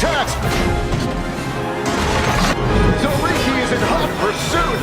task! Zoriki is in hot pursuit!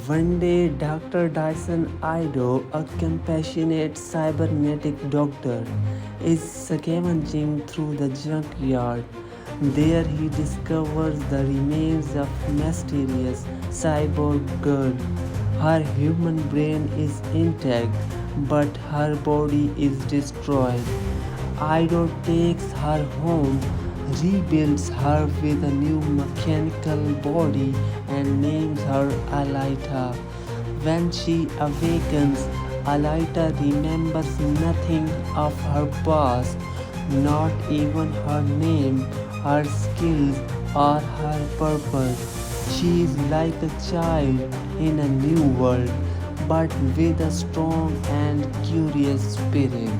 One day, Dr. Dyson Ido, a compassionate cybernetic doctor, is scavenging through the junkyard. There, he discovers the remains of mysterious cyborg girl. Her human brain is intact, but her body is destroyed. Ido takes her home, rebuilds her with a new mechanical body, and names her Alita. When she awakens, Alita remembers nothing of her past, not even her name, her skills, or her purpose. She is like a child in a new world, but with a strong and curious spirit.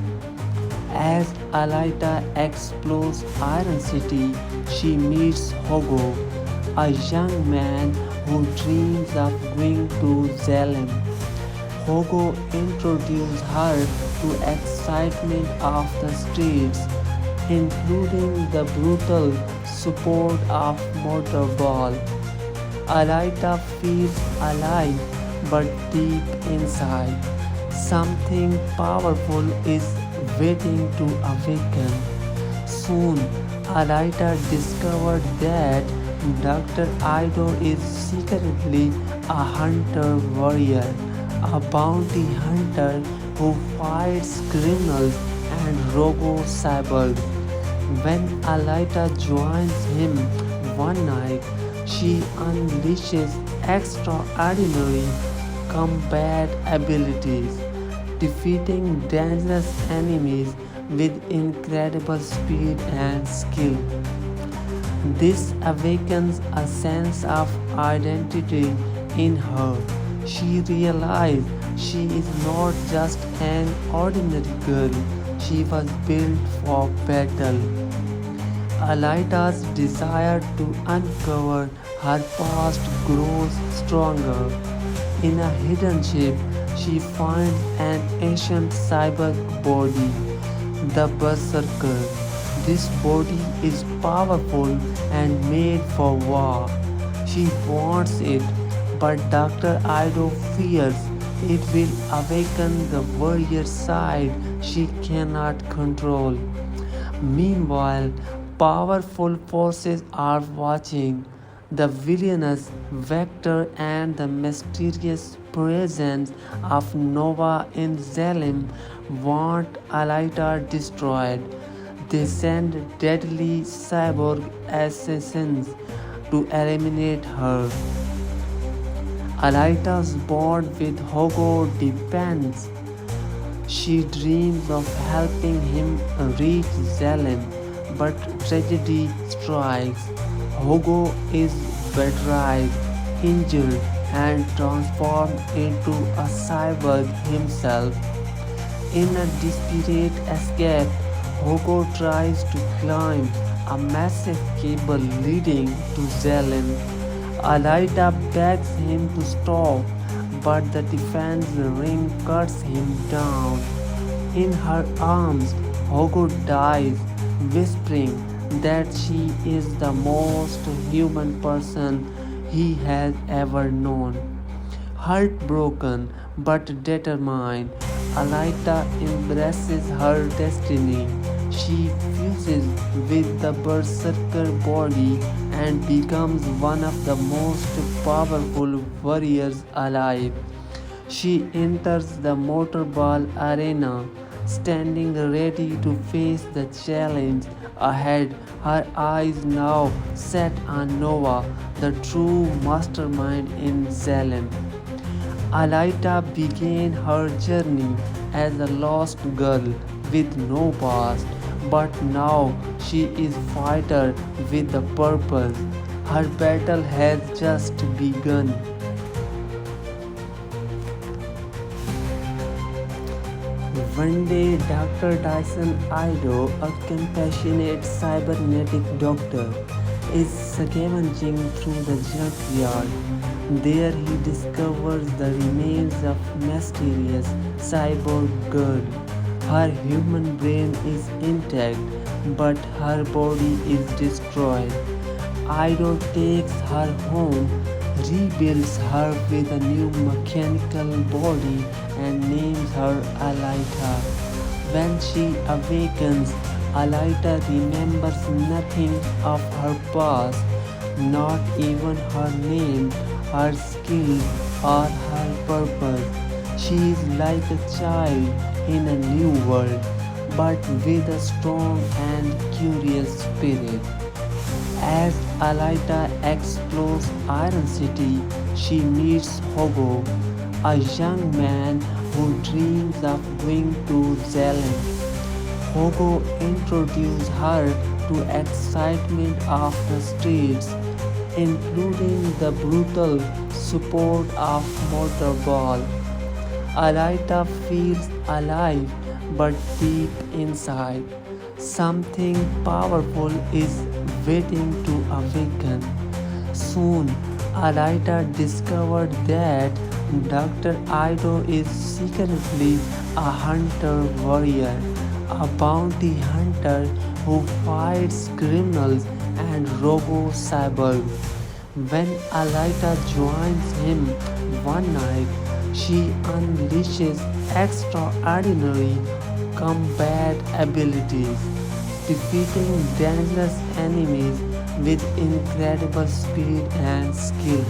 As Alita explores Iron City, she meets Hogo, a young man who dreams of going to Zalem. Hogo introduced her to excitement of the streets, including the brutal support of motorball. Alita feels alive but deep inside. Something powerful is waiting to awaken. Soon, Alita discovered that Dr. Ido is secretly a hunter warrior, a bounty hunter who fights criminals and robo cyborgs. When Alita joins him one night, she unleashes extraordinary combat abilities, defeating dangerous enemies with incredible speed and skill. This awakens a sense of identity in her. She realizes she is not just an ordinary girl, she was built for battle. Alita's desire to uncover her past grows stronger. In a hidden ship, she finds an ancient cyber body, the Berserker. This body is powerful and made for war. She wants it, but Dr. Ido fears it will awaken the warrior side she cannot control. Meanwhile, powerful forces are watching. The villainous Vector and the mysterious presence of Nova in Zalem want Alita destroyed. They send deadly cyborg assassins to eliminate her. Alita's bond with Hogo depends. She dreams of helping him reach Zalem, but tragedy strikes. Hogo is betrayed, injured, and transformed into a cyborg himself. In a desperate escape, Hogo tries to climb a massive cable leading to Zalem. Alita begs him to stop, but the defense ring cuts him down. In her arms, Hogo dies, whispering that she is the most human person he has ever known. Heartbroken but determined, Alita embraces her destiny. She fuses with the Berserker body and becomes one of the most powerful warriors alive. She enters the motorball arena, standing ready to face the challenge ahead, her eyes now set on Nova, the true mastermind in Zalem. Alita began her journey as a lost girl with no past, but now she is fighter with a purpose. Her battle has just begun. One day, Dr. Dyson Ido, a compassionate cybernetic doctor, is scavenging through the junkyard. There he discovers the remains of mysterious cyborg girl. Her human brain is intact, but her body is destroyed. Ido takes her home, rebuilds her with a new mechanical body, and names her Alita. When she awakens, Alita remembers nothing of her past, not even her name, her skills, or her purpose. She is like a child in a new world, but with a strong and curious spirit. As Alita explores Iron City, she meets Hogo, a young man who dreams of going to Zalem. Hogo introduces her to excitement of the streets, including the brutal support of motorball. Alita feels alive but deep inside. Something powerful is waiting to awaken. Soon, Alita discovered that Dr. Ido is secretly a hunter warrior, a bounty hunter who fights criminals and robo-cyborgs. When Alita joins him one night, she unleashes extraordinary combat abilities, defeating dangerous enemies with incredible speed and skill.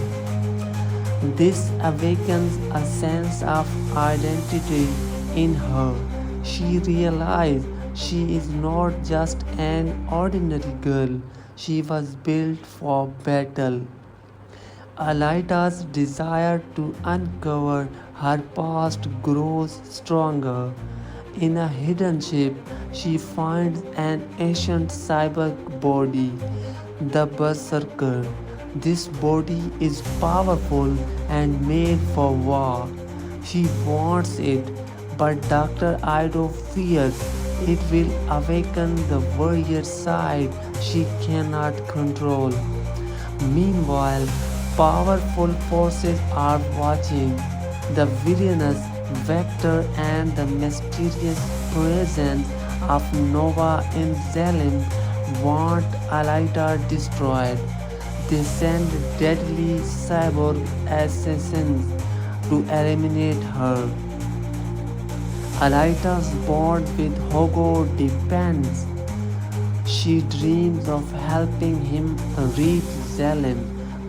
This awakens a sense of identity in her. She realizes she is not just an ordinary girl, she was built for battle. Alita's desire to uncover her past grows stronger. In a hidden ship, she finds an ancient cyber body, the Berserker. This body is powerful and made for war. She wants it, but Dr. Ido fears it will awaken the warrior side she cannot control. Meanwhile, powerful forces are watching. The villainous Vector and the mysterious presence of Nova in Zalem want Alita destroyed. They send deadly cyborg assassins to eliminate her. Alita's bond with Hogo depends. She dreams of helping him reach Zalem,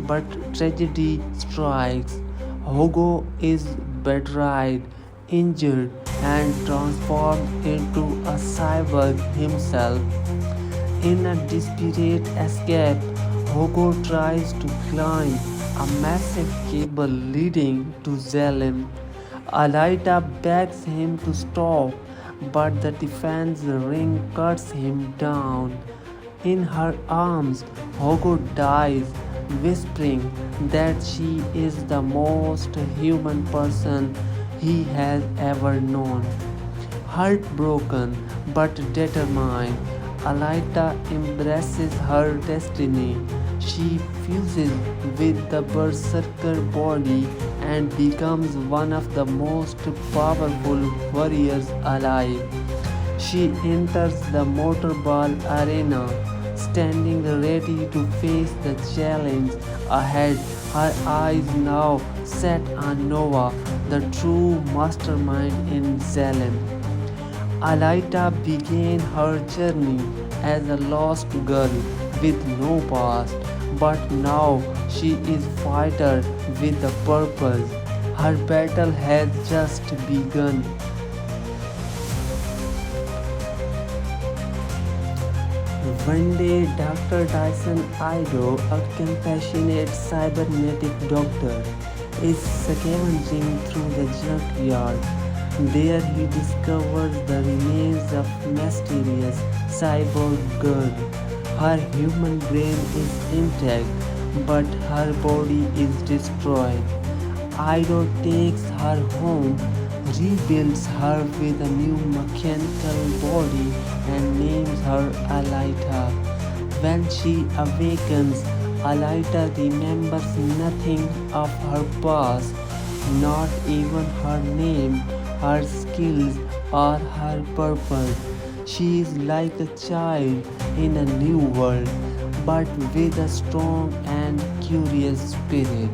but tragedy strikes. Hogo is betrayed, injured, and transformed into a cyborg himself. In a desperate escape, Hogo tries to climb a massive cable leading to Zalem. Alita begs him to stop, but the defense ring cuts him down. In her arms, Hogo dies, whispering that she is the most human person he has ever known. Heartbroken but determined, Alita embraces her destiny. She fuses with the Berserker body and becomes one of the most powerful warriors alive. She enters the Motorball arena, standing ready to face the challenge ahead, her eyes now set on Nova, the true mastermind in Zalem. Alita began her journey as a lost girl with no past, but now she is fighter with a purpose. Her battle has just begun. One day, Dr. Dyson Ido, a compassionate cybernetic doctor, is scavenging through the junkyard. There he discovers the remains of mysterious cyborg girl. Her human brain is intact, but her body is destroyed. Ido takes her home, rebuilds her with a new mechanical body, and names her Alita. When she awakens, Alita remembers nothing of her past, not even her name, her skills, or her purpose. She is like a child in a new world, but with a strong and curious spirit.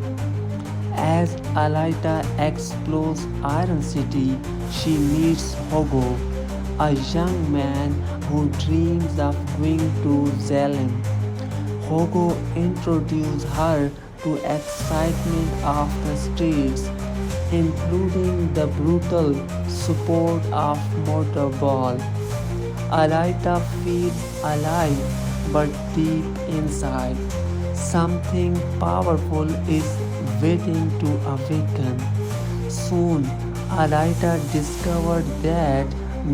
As Alita explores Iron City, she meets Hogo, a young man who dreams of going to Zalem. Hogo introduces her to excitement of the streets, including the brutal support of Motorball. Alita feels alive, but deep inside, something powerful is waiting to awaken. Soon, Alita discovered that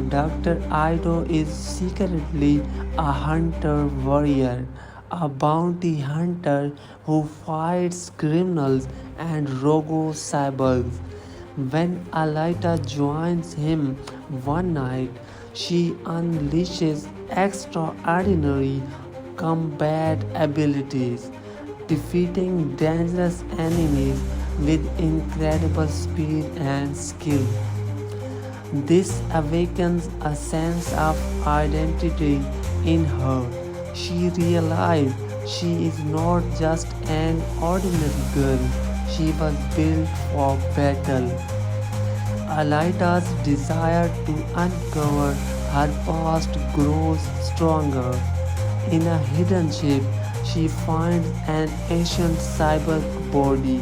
Dr. Ido is secretly a hunter warrior, a bounty hunter who fights criminals and robo cyborgs. When Alita joins him one night, she unleashes extraordinary combat abilities, defeating dangerous enemies with incredible speed and skill. This awakens a sense of identity in her. She realized she is not just an ordinary girl, she was built for battle. Alaita's desire to uncover her past grows stronger. In a hidden ship, she finds an ancient cyborg body,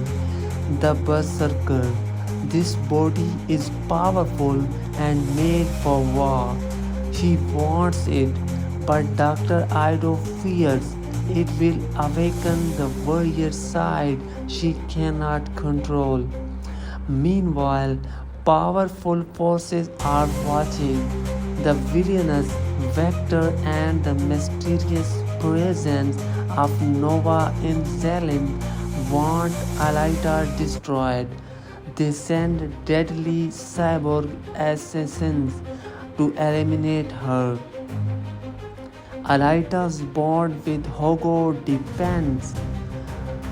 the Berserker. This body is powerful and made for war. She wants it, but Dr. Ido fears it will awaken the warrior side she cannot control. Meanwhile, powerful forces are watching. The villainous Vector and the mysterious presence of Nova in Zelen want Alaita destroyed. They send deadly cyborg assassins to eliminate her. Alaita's bond with Hogo depends.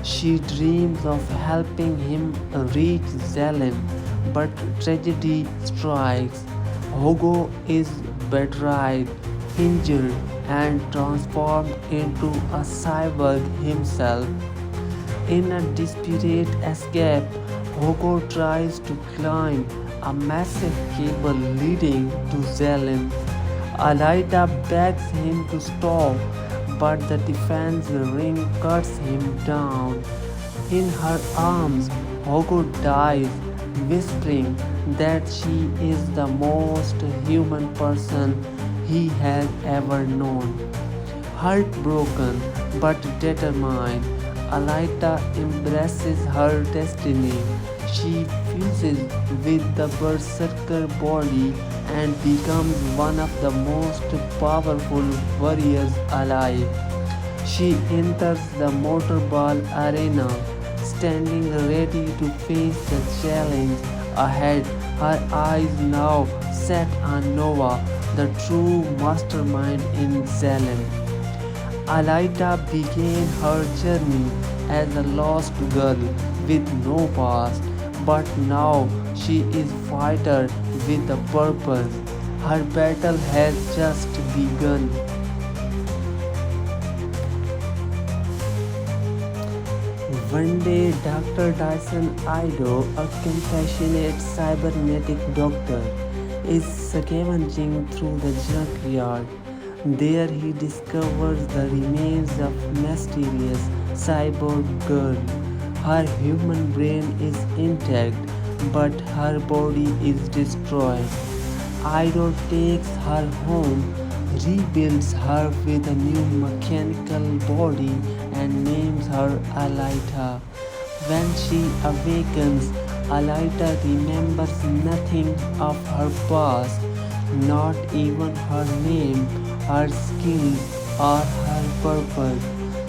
She dreams of helping him reach Zelen, but tragedy strikes. Hogo is betrayed, injured, and transformed into a cyborg himself. In a desperate escape, Hogo tries to climb a massive cable leading to Zelen. Alaita begs him to stop, but the defense ring cuts him down. In her arms, Hogo dies, whispering that she is the most human person he has ever known. Heartbroken but determined, Alaita embraces her destiny. She fuses with the Berserker body and becomes one of the most powerful warriors alive. She enters the Motor Ball arena, standing ready to face the challenge ahead, her eyes now set on Nova, the true mastermind in Zelen. Alaita began her journey as a lost girl with no past, but now she is fighter with a purpose. Her battle has just begun. One day, Dr. Dyson Ido, a compassionate cybernetic doctor, is scavenging through the junkyard. There he discovers the remains of mysterious cyborg girl. Her human brain is intact, but her body is destroyed. Ido takes her home, rebuilds her with a new mechanical body, and names her Alaita. When she awakens, Alaita remembers nothing of her past, not even her name, her skills, or her purpose.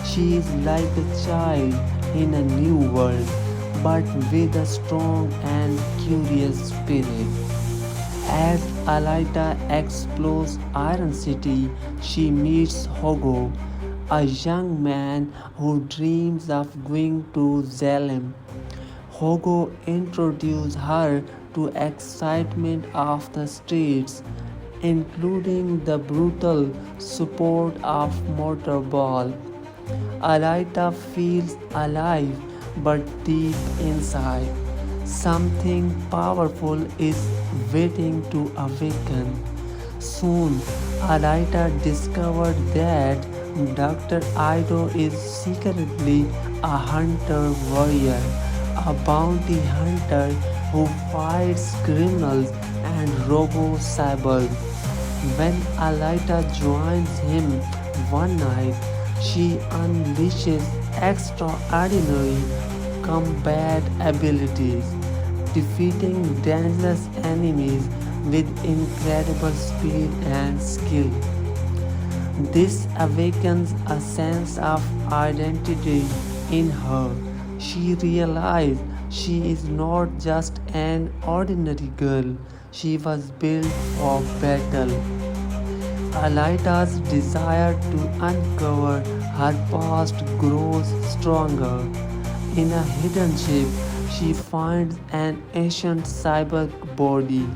She is like a child in a new world, but with a strong and curious spirit. As Alaita explores Iron City, she meets Hogo, a young man who dreams of going to Zalem. Hogo introduces her to excitement of the streets, including the brutal support of Motorball. Alaita feels alive, but deep inside, something powerful is waiting to awaken. Soon, Alaita discovered that Dr. Ido is secretly a hunter warrior, a bounty hunter who fights criminals and robo cyborgs. When Alaita joins him one night, she unleashes extraordinary combat abilities, defeating dangerous enemies with incredible speed and skill. This awakens a sense of identity in her. She realizes she is not just an ordinary girl, she was built for battle. Alaita's desire to uncover her past grows stronger. In a hidden ship, she finds an ancient cyborg body,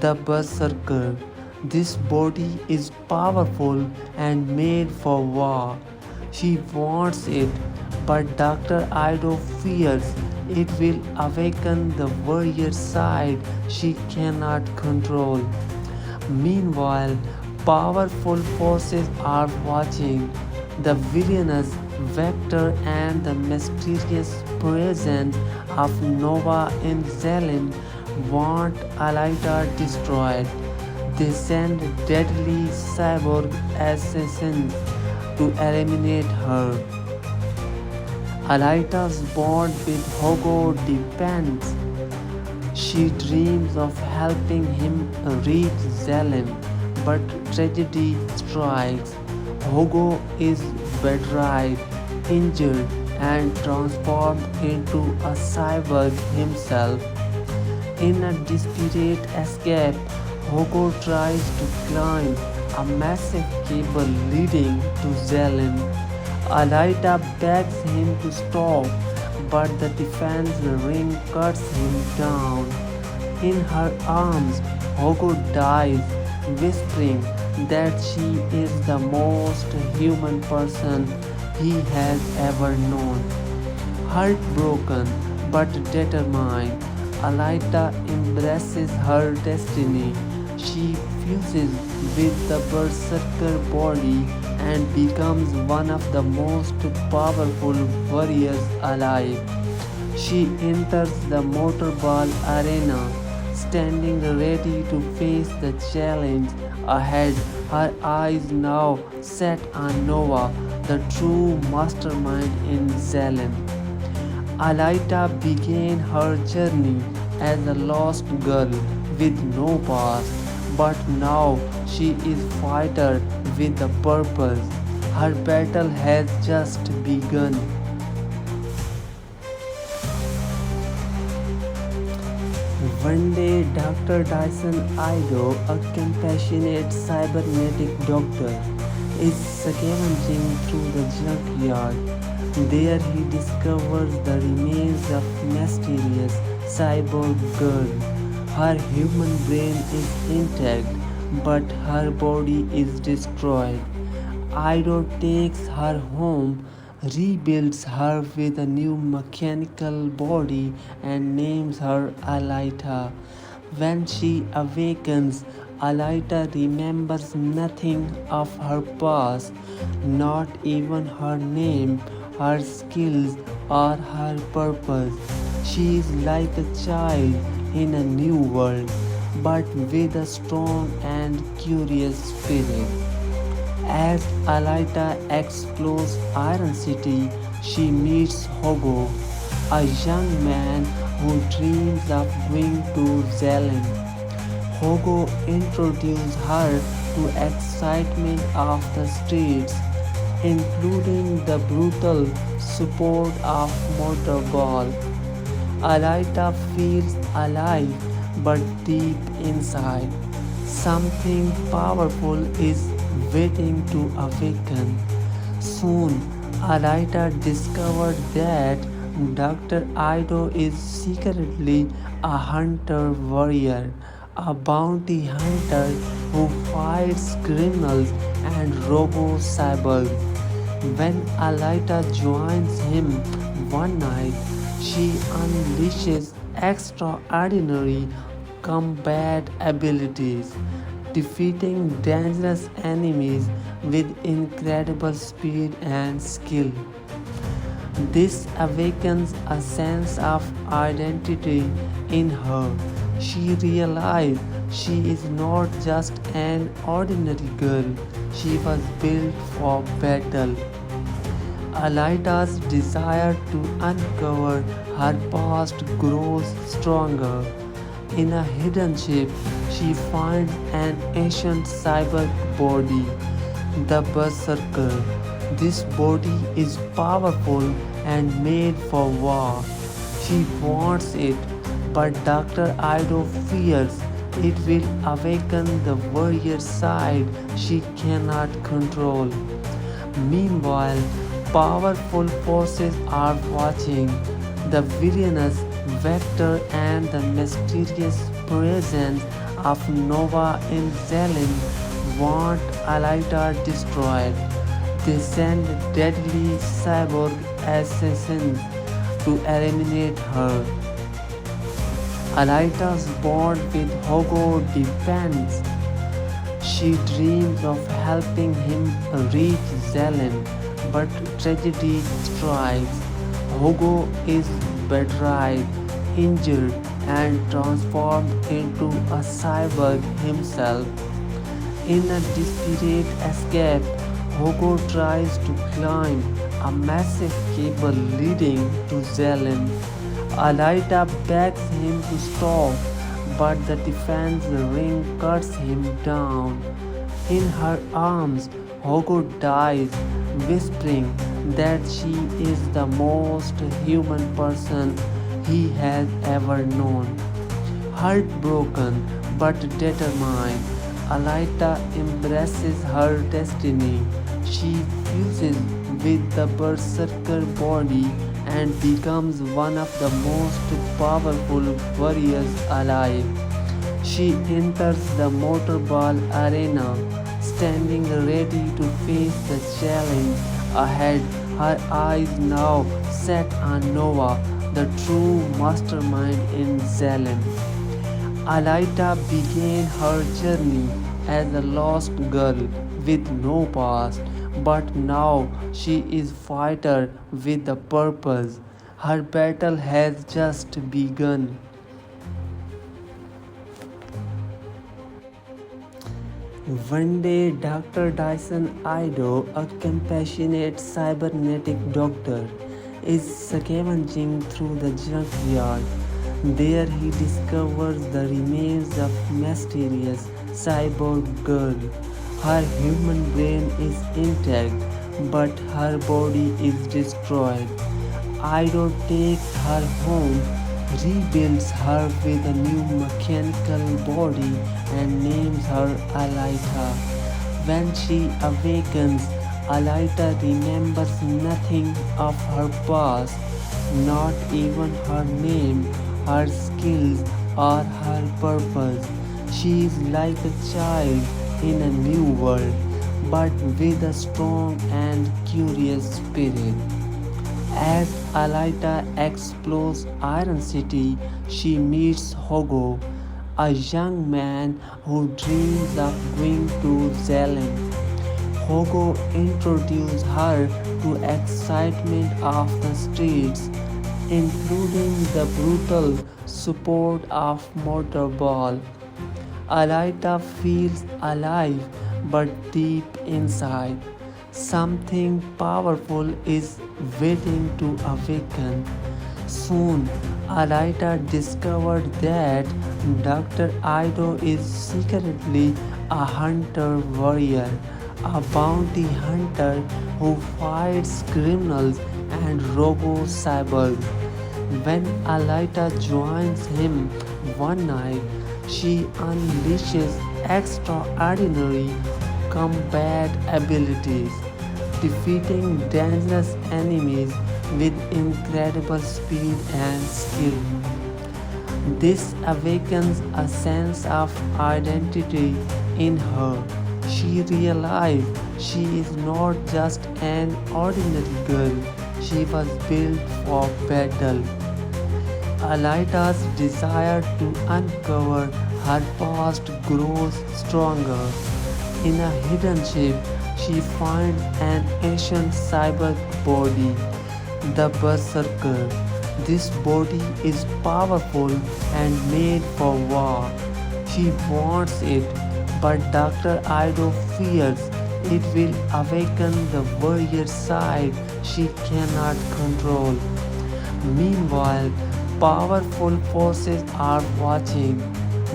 the Berserker. This body is powerful and made for war. She wants it, but Dr. Ido fears it will awaken the warrior side she cannot control. Meanwhile, powerful forces are watching. The villainous Vector and the mysterious presence of Nova in Zelen want Alita destroyed. They send deadly cyborg assassins to eliminate her. Alita's bond with Hogo depends. She dreams of helping him reach Zalem, but tragedy strikes. Hogo is betrayed, injured, and transformed into a cyborg himself. In a desperate escape, Hogo tries to climb a massive cable leading to Zelen. Alita begs him to stop, but the defense ring cuts him down. In her arms, Hogo dies, whispering that she is the most human person he has ever known. Heartbroken but determined, Alita embraces her destiny. She fuses with the Berserker body and becomes one of the most powerful warriors alive. She enters the Motorball arena, standing ready to face the challenge ahead, her eyes now set on Nova, the true mastermind in Zelen. Alita began her journey as a lost girl with no past, but now she is fighter with a purpose. Her battle has just begun. One day, Dr. Dyson Ido, a compassionate cybernetic doctor, is scavenging through the junkyard. There he discovers the remains of mysterious cyborg girl. Her human brain is intact, but her body is destroyed. Ido takes her home, rebuilds her with a new mechanical body, and names her Alita. When she awakens, Alita remembers nothing of her past, not even her name, her skills, or her purpose. She is like a child in a new world, but with a strong and curious spirit. As Alita explores Iron City, she meets Hogo, a young man who dreams of going to Zelen. Hogo introduces her to excitement of the streets, including the brutal support of Motorball. Alita feels alive, but deep inside, something powerful is waiting to awaken. Soon, Alita discovered that Dr. Ido is secretly a hunter warrior, a bounty hunter who fights criminals and robo cyborgs. When Alita joins him one night, she unleashes extraordinary combat abilities, defeating dangerous enemies with incredible speed and skill. This awakens a sense of identity in her. She realizes she is not just an ordinary girl, she was built for battle. Alita's desire to uncover her past grows stronger. In a hidden ship, she finds an ancient cyber body, the Berserker. This body is powerful and made for war. She wants it, but Dr. Ido fears it will awaken the warrior side she cannot control. Meanwhile, powerful forces are watching. The villainous Vector and the mysterious presence of Nova in Zelen want Alita destroyed. They send deadly cyborg assassins to eliminate her. Alita's bond with Hogo depends. She dreams of helping him reach Zelen, but tragedy strikes. Hogo is betrayed, injured, and transformed into a cyborg himself. In a desperate escape, Hogo tries to climb a massive cable leading to Zelen. Alita begs him to stop, but the defense ring cuts him down. In her arms, Hogo dies, whispering that she is the most human person he has ever known. Heartbroken but determined, Alita embraces her destiny. She fuses with the Berserker body and becomes one of the most powerful warriors alive. She enters the Motor Ball arena, standing ready to face the challenge ahead, her eyes now set on Nova, the true mastermind in Zelen. Alita began her journey as a lost girl with no past, but now she is fighter with a purpose. Her battle has just begun. One day, Dr. Dyson Ido, a compassionate cybernetic doctor, is scavenging through the junkyard. There he discovers the remains of mysterious cyborg girl. Her human brain is intact, but her body is destroyed. Ido takes her home, rebuilds her with a new mechanical body, and names her Alita. When she awakens, Alita remembers nothing of her past, not even her name, her skills, or her purpose. She is like a child in a new world, but with a strong and curious spirit. As Alita explores Iron City, she meets Hogo, a young man who dreams of going to Zelen. Hogo introduces her to excitement of the streets, including the brutal support of Motorball. Alita feels alive, but deep inside, something powerful is waiting to awaken. Soon, Alita discovered that Dr. Ido is secretly a hunter warrior, a bounty hunter who fights criminals and robo cyborgs. When Alita joins him one night, she unleashes extraordinary combat abilities, defeating dangerous enemies with incredible speed and skill. This awakens a sense of identity in her. She realized she is not just an ordinary girl, she was built for battle. Alita's desire to uncover her past grows stronger. In a hidden ship, she finds an ancient cyber body, the Berserker. This body is powerful and made for war. She wants it, but Dr. Ido fears it will awaken the warrior side she cannot control. Meanwhile, powerful forces are watching.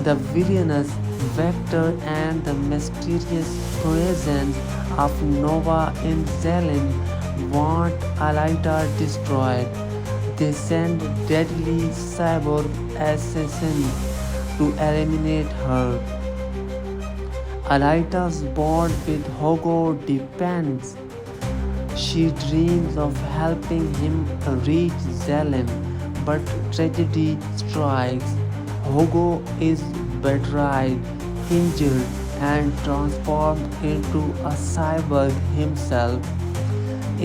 The villainous Vector and the mysterious presence of Nova in Zelen want Alita destroyed. They send deadly cyborg assassins to eliminate her. Alita's bond with Hogo depends. She dreams of helping him reach Zelen, but tragedy strikes. Hugo is betrayed, injured, and transformed into a cyborg himself.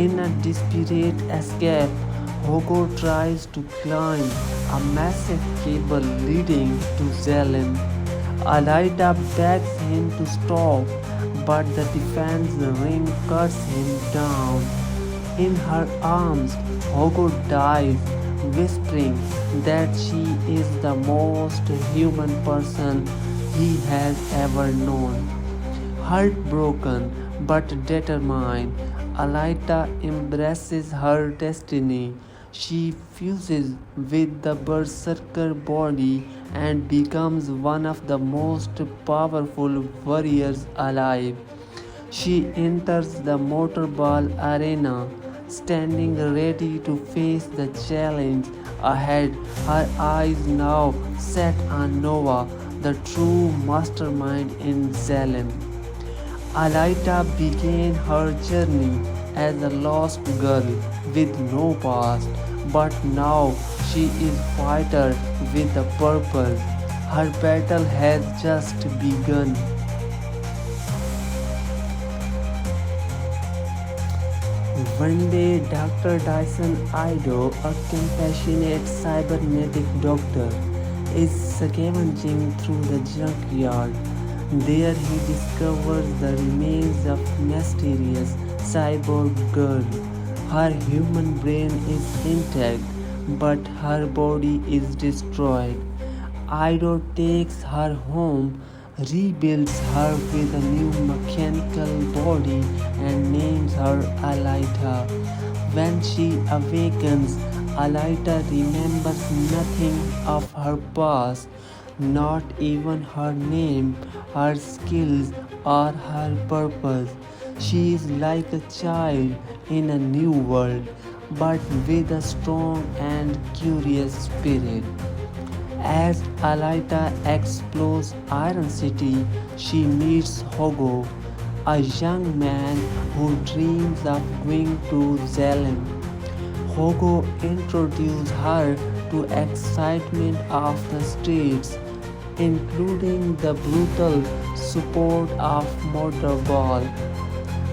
In a desperate escape, Hugo tries to climb a massive cable leading to Zelen. Alaida begs him to stop, but the defense ring cuts him down. In her arms, Hugo dies, whispering that she is the most human person he has ever known. Heartbroken but determined, Alaita embraces her destiny. She fuses with the berserker body and becomes one of the most powerful warriors alive. She enters the motorball arena, standing ready to face the challenge ahead, her eyes now set on Nova, the true mastermind in Zelen. Alaita began her journey as a lost girl with no past, but now she is fighter with a purpose. Her battle has just begun. One day, Dr. Dyson Ido, a compassionate cybernetic doctor, is scavenging through the junkyard. There he discovers the remains of mysterious cyborg girl. Her human brain is intact, but her body is destroyed. Ido takes her home, rebuilds her with a new mechanical body, and names her Alaita. When she awakens, Alaita remembers nothing of her past, not even her name, her skills, or her purpose. She is like a child in a new world, but with a strong and curious spirit. As Alaita explores Iron City, she meets Hogo, a young man who dreams of going to Zalem. Hogo introduces her to excitement of the streets, including the brutal support of Motorball.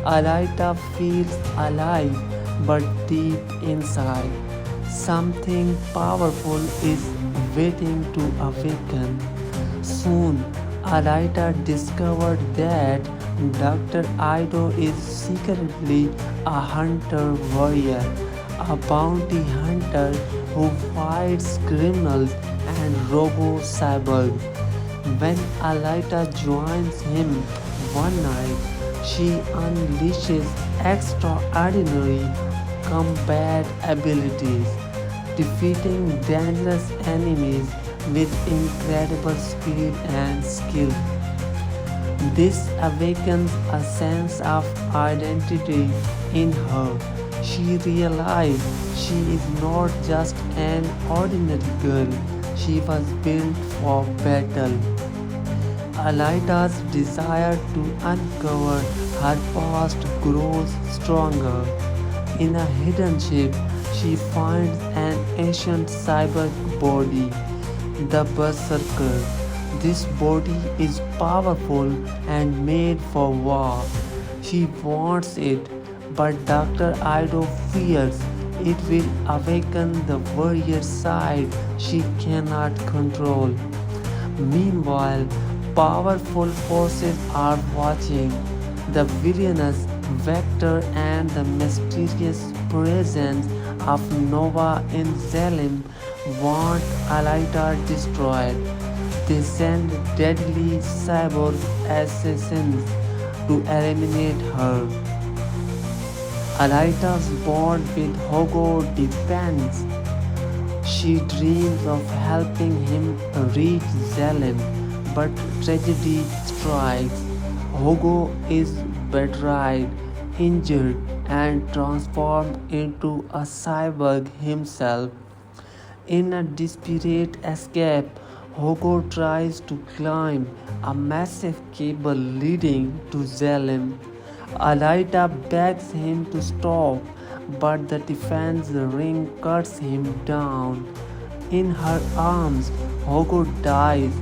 Alaita feels alive, but deep inside, something powerful is waiting to awaken. Soon, Alaita discovered that Dr. Ido is secretly a hunter warrior, a bounty hunter who fights criminals and robo cyborgs. When Alaita joins him one night, she unleashes extraordinary combat abilities, defeating dangerous enemies with incredible speed and skill. This awakens a sense of identity in her. She realized she is not just an ordinary girl, she was built for battle. Alaita's desire to uncover her past grows stronger. In a hidden ship, she finds an ancient cyber body, the Berserker. This body is powerful and made for war. She wants it, but Dr. Ido fears it will awaken the warrior side she cannot control. Meanwhile, powerful forces are watching. The villainous Vector and the mysterious presence of Nova in Zalem want Alaita destroyed. They send deadly cyborg assassins to eliminate her. Alaita's bond with Hogo depends. She dreams of helping him reach Zalem, but tragedy strikes. Hogo is betrayed, injured, and transformed into a cyborg himself. In a desperate escape, Hogo tries to climb a massive cable leading to Zalem. Alaita begs him to stop, but the defense ring cuts him down. In her arms, Hogo dies,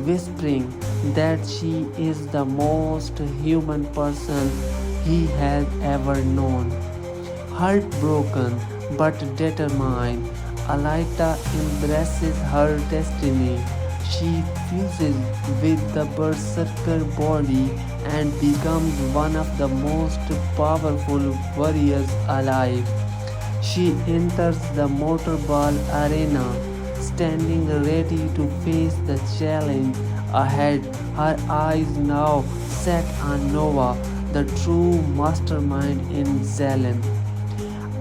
whispering that she is the most human person he has ever known. Heartbroken but determined, Alaita embraces her destiny. She fuses with the berserker body and becomes one of the most powerful warriors alive. She enters the Motorball arena, standing ready to face the challenge ahead, her eyes now set on Nova, the true mastermind in Zelen.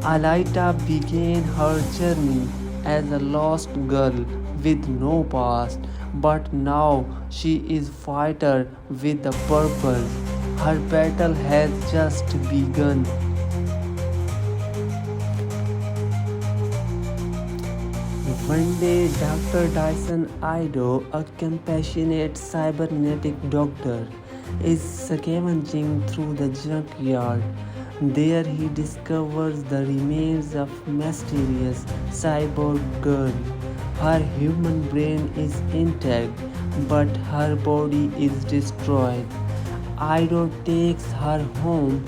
Alaita began her journey as a lost girl with no past, but now she is fighter with a purpose. Her battle has just begun. One day, Dr. Dyson Ido, a compassionate cybernetic doctor, is scavenging through the junkyard. There he discovers the remains of mysterious cyborg girl. Her human brain is intact, but her body is destroyed. Ido takes her home,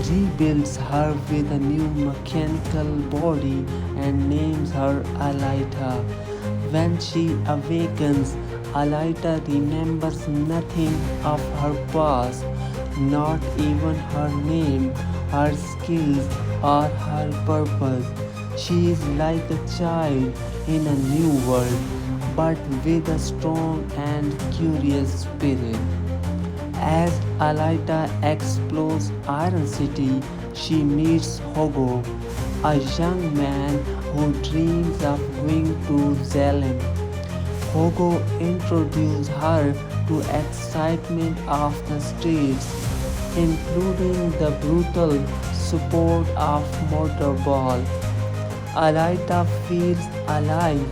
rebuilds her with a new mechanical body, and names her Alaita. When she awakens, Alaita remembers nothing of her past, not even her name, her skills, or her purpose. She is like a child in a new world, but with a strong and curious spirit. As Alaita explores Iron City, she meets Hogo, a young man who dreams of going to Zelen. Hogo introduces her to excitement of the streets, including the brutal support of Motorball. Alaita feels alive,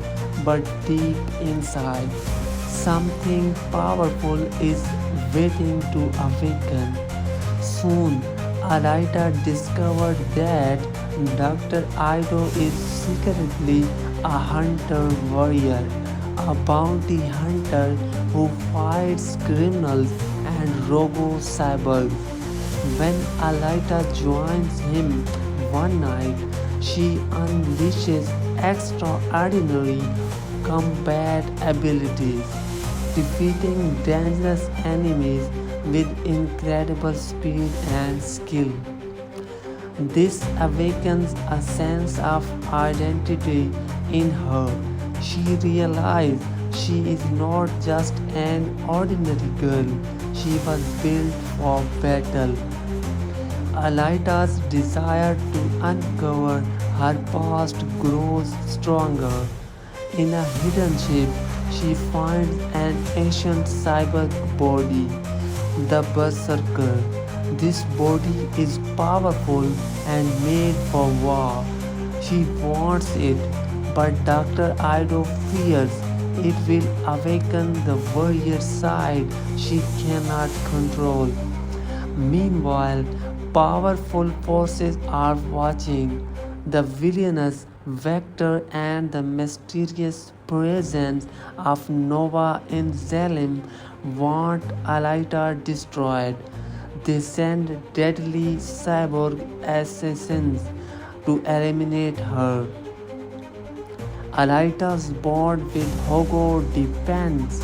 but deep inside, something powerful is waiting to awaken. Soon, Alaita discovered that Dr. Ido is secretly a hunter warrior, a bounty hunter who fights criminals and robo cyborgs. When Alaita joins him one night, she unleashes extraordinary combat abilities, defeating dangerous enemies with incredible speed and skill. This awakens a sense of identity in her. She realizes she is not just an ordinary girl, she was built for battle. Alaita's desire to uncover her past grows stronger. In a hidden ship, she finds an ancient cyber body, the Berserker. This body is powerful and made for war. She wants it, but Dr. Ido fears it will awaken the warrior side she cannot control. Meanwhile, powerful forces are watching. The villainous Vector and the mysterious presence of Nova in Zalem want Alaita destroyed. They send deadly cyborg assassins to eliminate her. Alaita's bond with Hogo depends.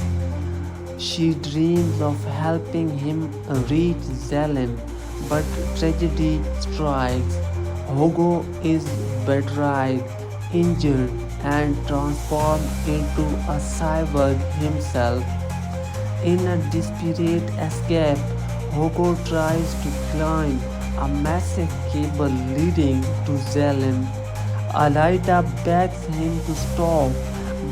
She dreams of helping him reach Zalem, but tragedy strikes. Hogo is betrayed, injured, and transformed into a cyborg himself. In a desperate escape, Hogo tries to climb a massive cable leading to Zalem. Alaita begs him to stop,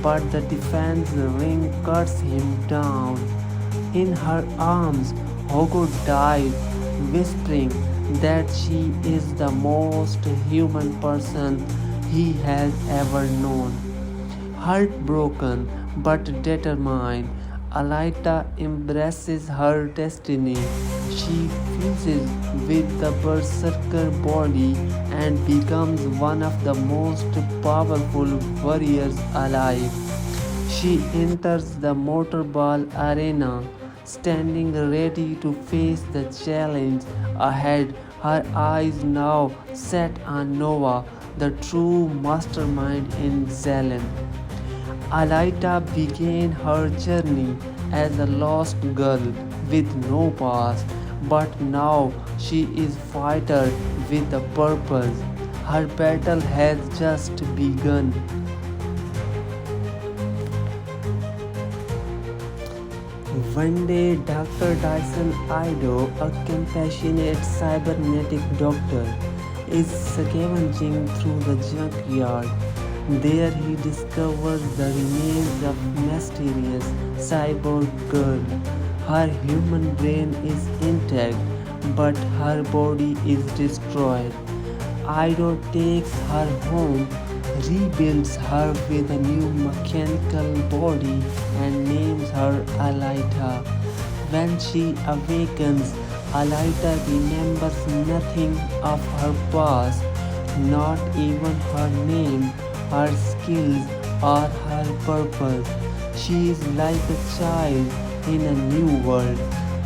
but the defense ring cuts him down. In her arms, Hogo dies, whispering that she is the most human person he has ever known. Heartbroken but determined, Alaita embraces her destiny. She fuses with the Berserker body and becomes one of the most powerful warriors alive. She enters the Motorball arena, standing ready to face the challenge ahead, her eyes now set on Nova, the true mastermind in Zelen. Alaita began her journey as a lost girl with no past, but now she is fighter with a purpose. Her battle has just begun. One day, Dr. Dyson Ido, a compassionate cybernetic doctor, is scavenging through the junkyard. There he discovers the remains of mysterious cyborg girl. Her human brain is intact, but her body is destroyed. Ido takes her home, rebuilds her with a new mechanical body, and names her Alaita. When she awakens, Alaita remembers nothing of her past, not even her name, her skills, or her purpose. She is like a child in a new world,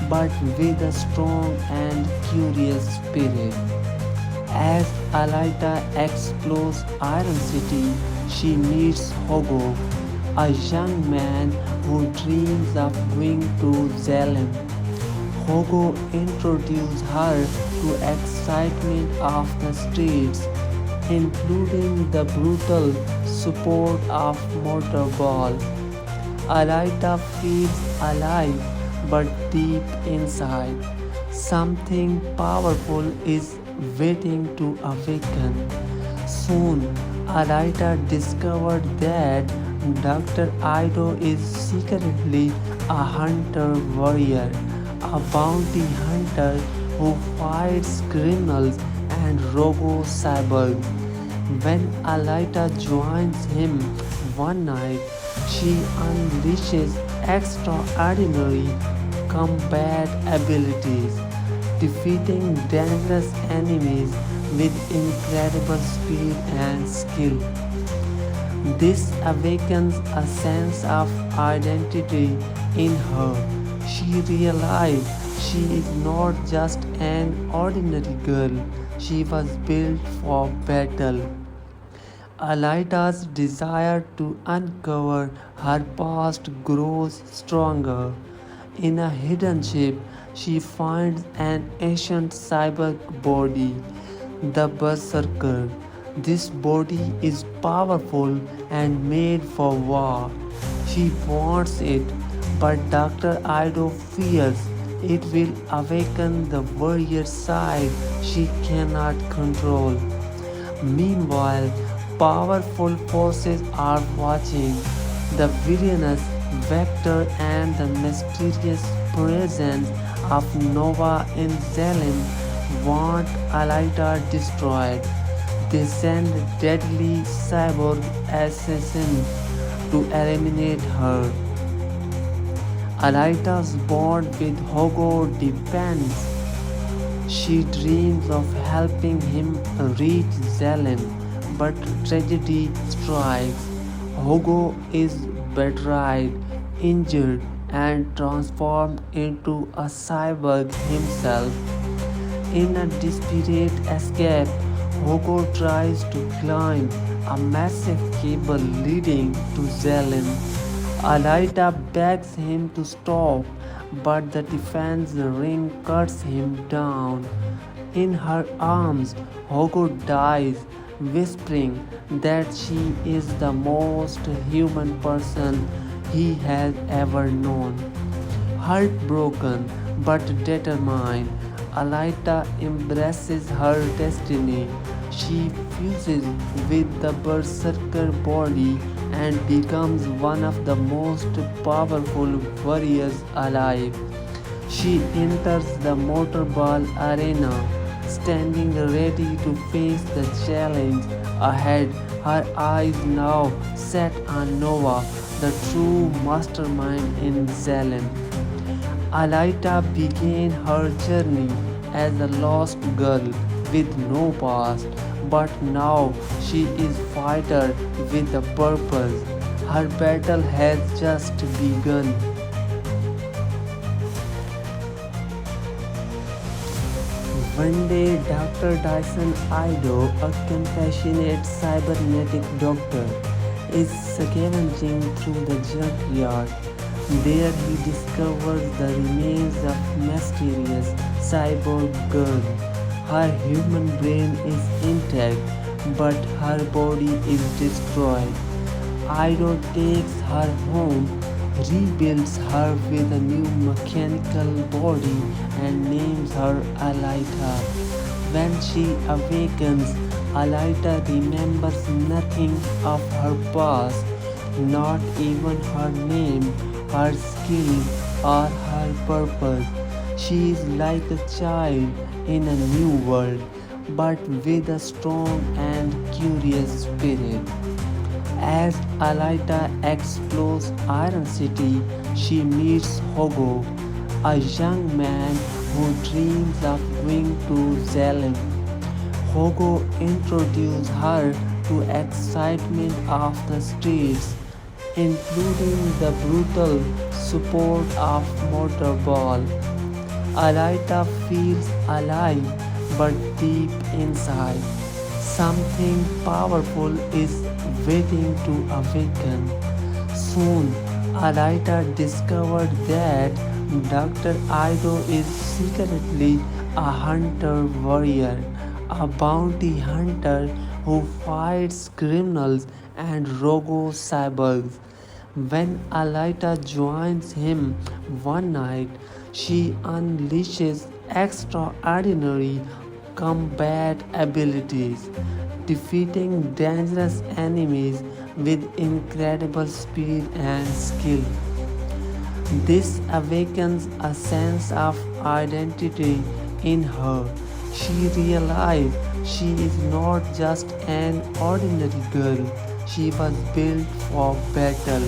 but with a strong and curious spirit. As Alaita explores Iron City, she meets Hogo, a young man who dreams of going to Zelen. Hogo introduces her to excitement of the streets, including the brutal support of Motorball. Alaita feels alive, but deep inside, something powerful is waiting to awaken. Soon, Alaita discovered that Dr. Ido is secretly a hunter warrior, a bounty hunter who fights criminals and robo cyborgs. When Alaita joins him one night, she unleashes extraordinary combat abilities, defeating dangerous enemies with incredible speed and skill. This awakens a sense of identity in her. She realized she is not just an ordinary girl, she was built for battle. Alaita's desire to uncover her past grows stronger. In a hidden ship, she finds an ancient cyber body, the Berserker. This body is powerful and made for war. She wants it, but Dr. Ido fears it will awaken the warrior side she cannot control. Meanwhile, powerful forces are watching. The villainous Vector and the mysterious presence of Nova in Zelen want Alaita destroyed. They send deadly cyborg assassins to eliminate her. Alaita's bond with Hogo depends. She dreams of helping him reach Zelen, but tragedy strikes. Hogo is betrayed, injured, and transformed into a cyborg himself. In a desperate escape, Hogo tries to climb a massive cable leading to Zelen. Alaita begs him to stop, but the defense ring cuts him down. In her arms, Hogo dies, whispering that she is the most human person he has ever known. Heartbroken but determined, Alaita embraces her destiny. She fuses with the Berserker body and becomes one of the most powerful warriors alive. She enters the Motorball arena, standing ready to face the challenge ahead, her eyes now set on Nova, the true mastermind in Zelen. Alaita began her journey as a lost girl with no past, but now she is fighter with a purpose. Her battle has just begun. One day, Dr. Dyson Ido, a compassionate cybernetic doctor, is scavenging through the junkyard. There he discovers the remains of mysterious cyborg girl. Her human brain is intact, but her body is destroyed. Ido takes her home, rebuilds her with a new mechanical body, and names her Alita. When she awakens, Alita remembers nothing of her past, not even her name, her skills, or her purpose. She is like a child in a new world, but with a strong and curious spirit. As Alita explores Iron City, she meets Hogo, a young man who dreams of going to Zalem. Hogo introduces her to excitement of the streets, including the brutal support of Motorball. Alita feels alive, but deep inside, something powerful is waiting to awaken. Soon, Alita discovered that Dr. Ido is secretly a hunter warrior, a bounty hunter who fights criminals and robo cyborgs. When Alita joins him one night, she unleashes extraordinary combat abilities, defeating dangerous enemies with incredible speed and skill. This awakens a sense of identity in her. She realized she is not just an ordinary girl, she was built for battle.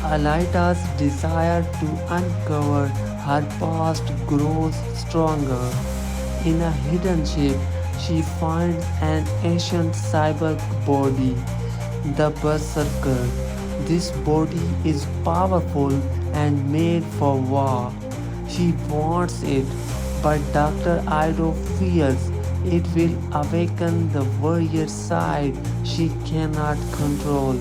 Alita's desire to uncover her past grows stronger. In a hidden ship, she finds an ancient cyber body, the Berserker. This body is powerful and made for war. She wants it, but Dr. Ido fears it will awaken the warrior side she cannot control.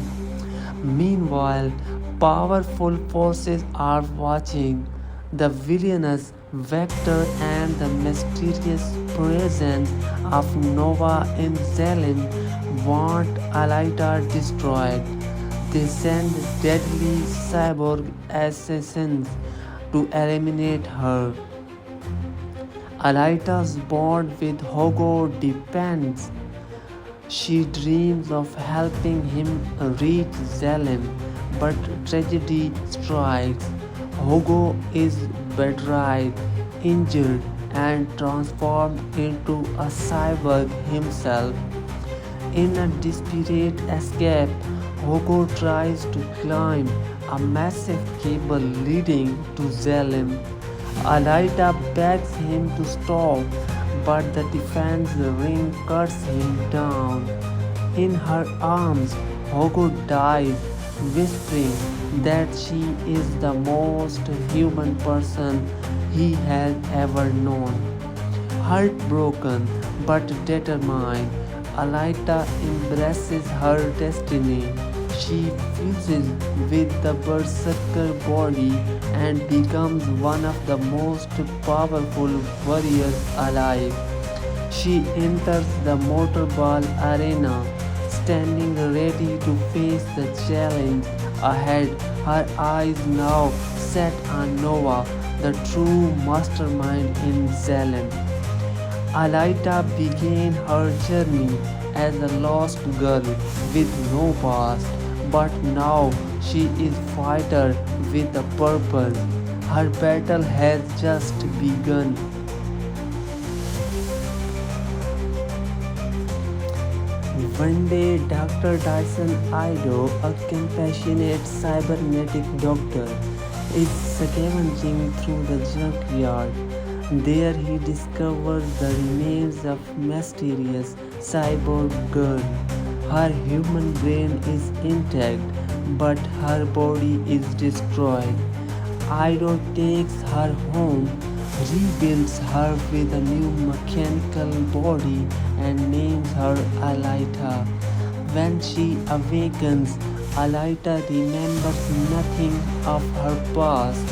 Meanwhile, powerful forces are watching. The villainous Vector and the mysterious presence of Nova in Zelen want Alita destroyed. They send deadly cyborg assassins to eliminate her. Alita's bond with Hogo depends. She dreams of helping him reach Zalem, but tragedy strikes. Hogo is betrayed, injured, and transformed into a cyborg himself. In a desperate escape, Hogo tries to climb a massive cable leading to Zalem. Alita begs him to stop, but the defense ring cuts him down. In her arms, Hogo dies, whispering that she is the most human person he has ever known. Heartbroken but determined, Alita embraces her destiny. She fuses with the Berserker body and becomes one of the most powerful warriors alive. She enters the Motorball arena, standing ready to face the challenge ahead, her eyes now set on Nova, the true mastermind in Zelen. Alita began her journey as a lost girl with no past, but now she is fighter with a purpose. Her battle has just begun. One day, Dr. Dyson Ido, a compassionate cybernetic doctor, is scavenging through the junkyard. There he discovers the remains of mysterious cyborg girl. Her human brain is intact, but her body is destroyed. Ido takes her home, rebuilds her with a new mechanical body, and names her Alita. When she awakens, Alita remembers nothing of her past,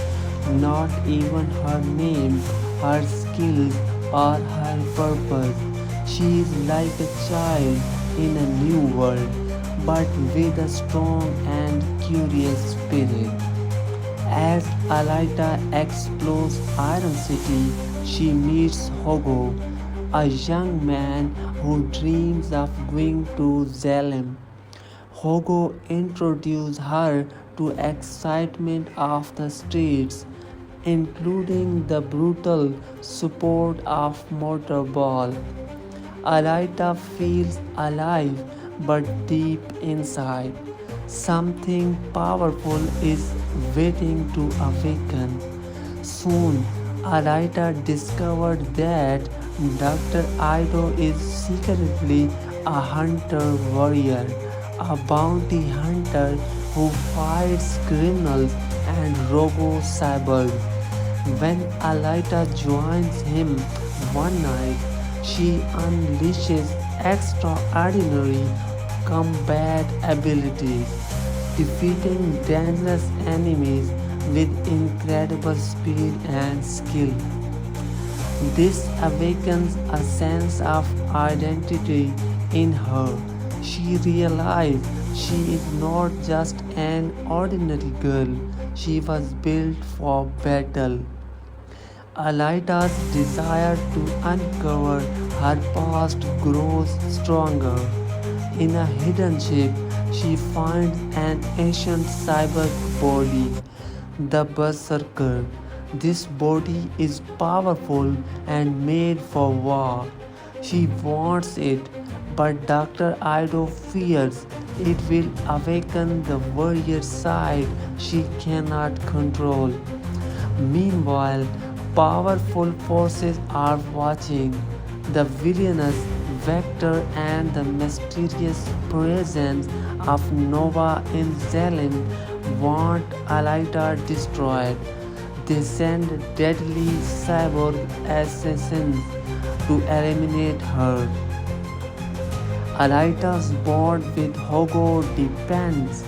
not even her name, her skills, or her purpose. She is like a child in a new world, but with a strong and curious spirit. As Alita explores Iron City, she meets Hogo, a young man who dreams of going to Zalem. Hogo introduces her to excitement of the streets, including the brutal sport of motorball. Alita feels alive, but deep inside, something powerful is waiting to awaken. Soon, Alita discovered that Dr. Ido is secretly a hunter warrior, a bounty hunter who fights criminals and robo cyborgs. When Alita joins him one night, she unleashes extraordinary combat abilities, defeating dangerous enemies with incredible speed and skill. This awakens a sense of identity in her. She realizes she is not just an ordinary girl, she was built for battle. Alita's desire to uncover her past grows stronger. In a hidden ship, she finds an ancient cyber body, the Berserker. This body is powerful and made for war. She wants it, but Dr. Ido fears it will awaken the warrior side she cannot control. Meanwhile, powerful forces are watching. The villainous Vector and the mysterious presence of Nova in Zelen want Alita destroyed. They send deadly cyborg assassins to eliminate her. Alita's bond with Hogo depends.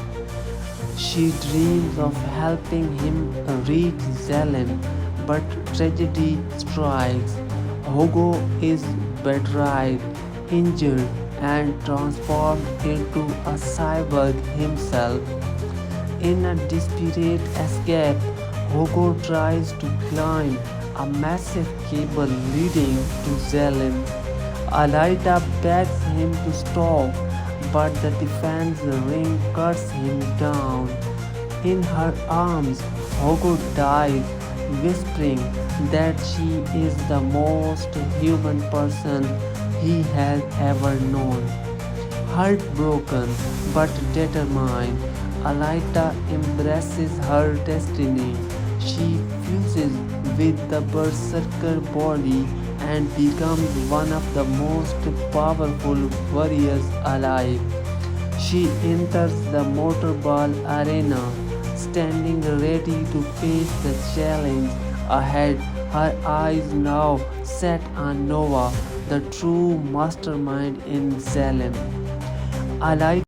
She dreams of helping him reach Zelen, but tragedy strikes. Hogo is betrayed, injured, and transformed into a cyborg himself. In a desperate escape, Hogo tries to climb a massive cable leading to Zelen. Alita begs him to stop, but the defense ring cuts him down. In her arms, Hogo dies, whispering that she is the most human person he has ever known. Heartbroken but determined, Alita embraces her destiny. She fuses with the Berserker body and becomes one of the most powerful warriors alive. She enters the motorball arena, standing ready to face the challenge ahead, her eyes now set on Nova, the true mastermind in Zalem. Alita